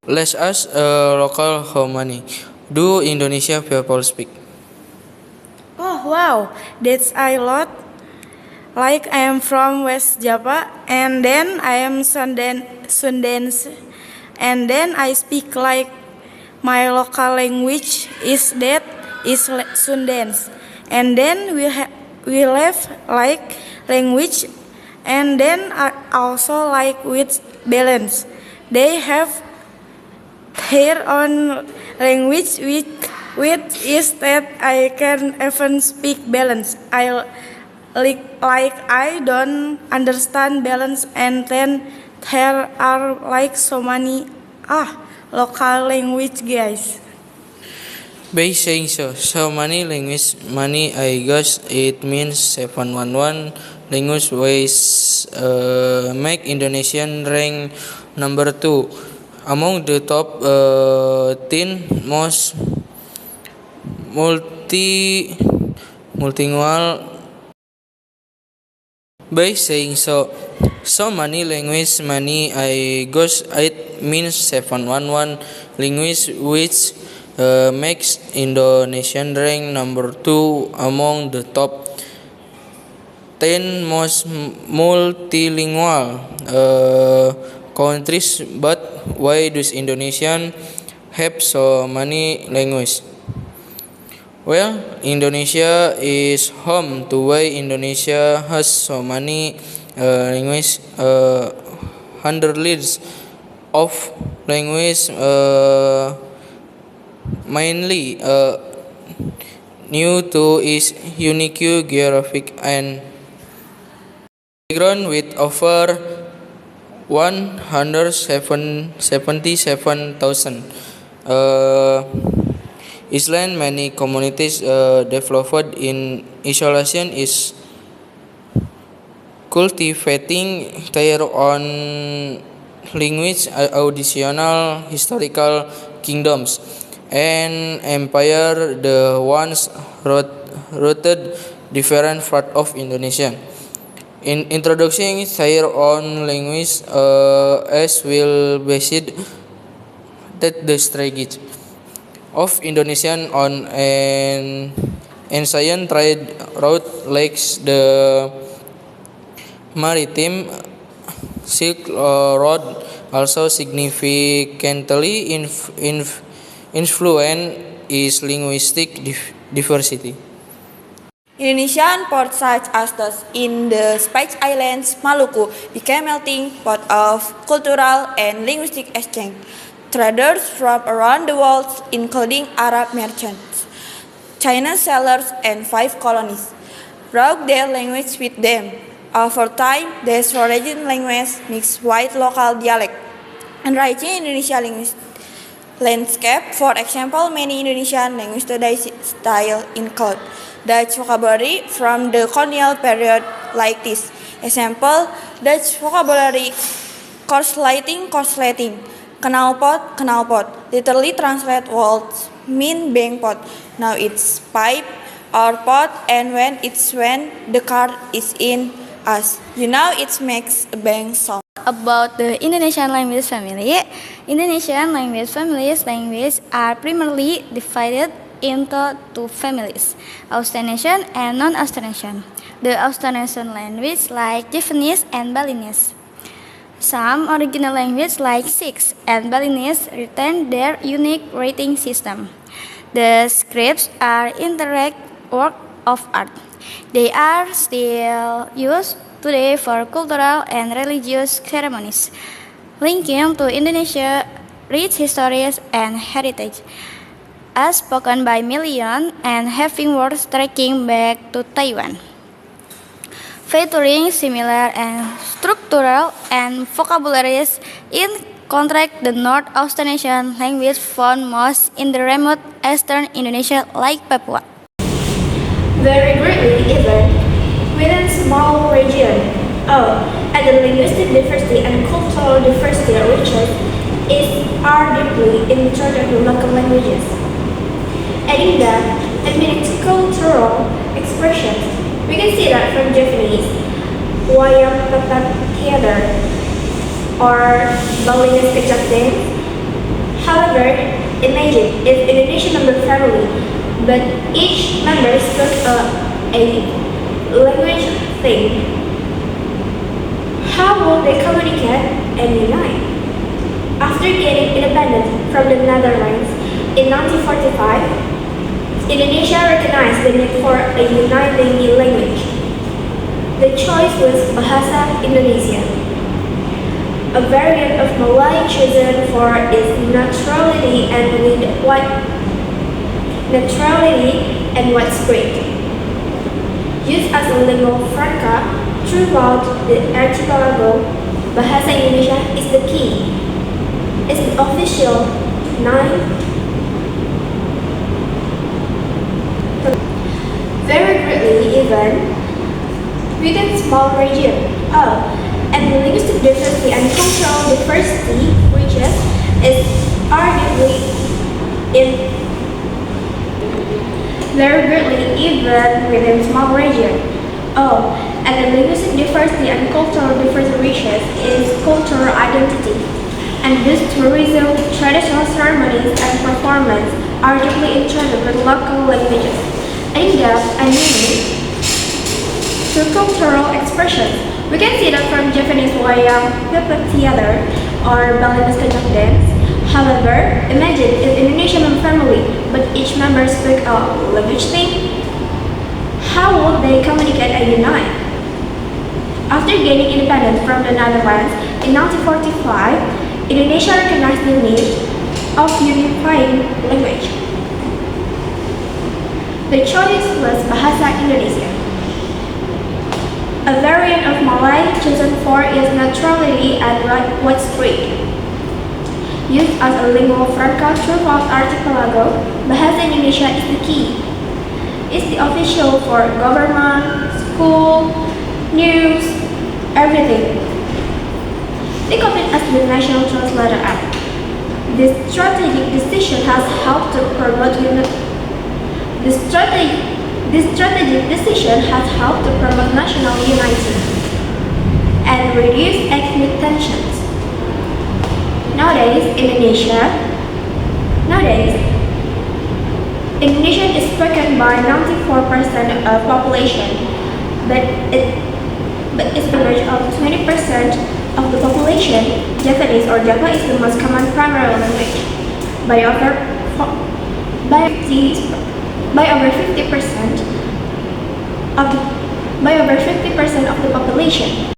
Let's ask a local how many do Indonesia people speak. Oh wow, that's a lot. Like I am from West Java, and then I am Sundanese, and then I speak like my local language is Sundanese, and then we have like language, and then I also like with balance. They have their own language with is that I can even speak balance. Like I don't understand balance, and then there are like so many local language guys. By saying so many language money I guess it means 711 language ways make Indonesian rank number 2 among the top 10 most multilingual. By saying so many language money I guess it means 711 language which makes Indonesian rank number 2 among the top 10 most multilingual countries. But why does Indonesian have so many languages? Well, Indonesia is home to why Indonesia has so many languages. Hundreds of languages, mainly new to is unique geographic and background with over 177,000 island. Many communities developed in isolation is cultivating their own language, additional historical kingdoms and empire the ones rooted different part of Indonesia. In introducing their own language as will based that the strategy of Indonesian on an ancient trade route like the maritime Silk Road also significantly influence is linguistic diversity. Indonesian ports such as those in the Spice Islands, Maluku, became melting pot of cultural and linguistic exchange. Traders from around the world, including Arab merchants, Chinese sailors, and 5 colonies, brought their language with them. Over time, this foreign language mixed with local dialect, enriching Indonesian linguistic landscape. For example, many Indonesian language today style include Dutch vocabulary from the colonial period like this. Example, Dutch vocabulary corsleting, canalpot, literally translate words mean bank pot. Now it's pipe or pot, and when the card is in us, it makes a bang sound. About the Indonesian language family, Indonesian language families are primarily divided into 2 families, Austronesian and non-Austronesian. The Austronesian language like Javanese and Balinese. Some original languages like Sikh and Balinese retain their unique writing system. The scripts are indirect work of art. They are still used today for cultural and religious ceremonies, linking to Indonesia's rich histories and heritage, as spoken by millions and having words tracking back to Taiwan, featuring similar and structural and vocabularies in contrast the North Austronesian language found most in the remote eastern Indonesia like Papua. Very greatly even within small region. And the linguistic diversity and cultural diversity reaches are deeply integrated to local languages. Adding that, in cultural expressions, we can see that from Japanese, wayang theater, or Balinese kecak dance, However, imagine if Indonesian member family, but each member spoke a language thing. How will they communicate and unite? After gaining independence from the Netherlands in 1945, Indonesia recognized the need for a uniting new language. The choice was Bahasa Indonesia, a variant of Malay chosen for its neutrality and widespread. Used as a lingua franca throughout the archipelago, Bahasa Indonesia is the key. It's the official very greatly even within small region. And the linguistic diversity and cultural diversity reaches is arguably in very greatly even within small region. And the linguistic diversity and cultural diversity reaches is cultural identity. And this tourism, traditional ceremonies and performance are deeply entrenched with local languages, in-depth and meaning to cultural expressions. We can see that from Japanese wayang, puppet theater, or Balinese kecak dance. However, imagine if Indonesian family, but each member speak a language thing. How would they communicate and unite? After gaining independence from the Netherlands in 1945, Indonesia recognized the need of unifying language. The choice was Bahasa Indonesia, a variant of Malay chosen for its neutrality and widespread. Used as a lingua franca throughout archipelago, Bahasa Indonesia is the key. It's the official for government, school, news, everything. Think of it as the National Translator App. This strategic decision has helped to promote national unity and reduce ethnic tensions. Nowadays, Indonesian is spoken by 94% of population, but it's the range of 20% of the population. Japanese or Java is the most common primary language by over 50% of the population.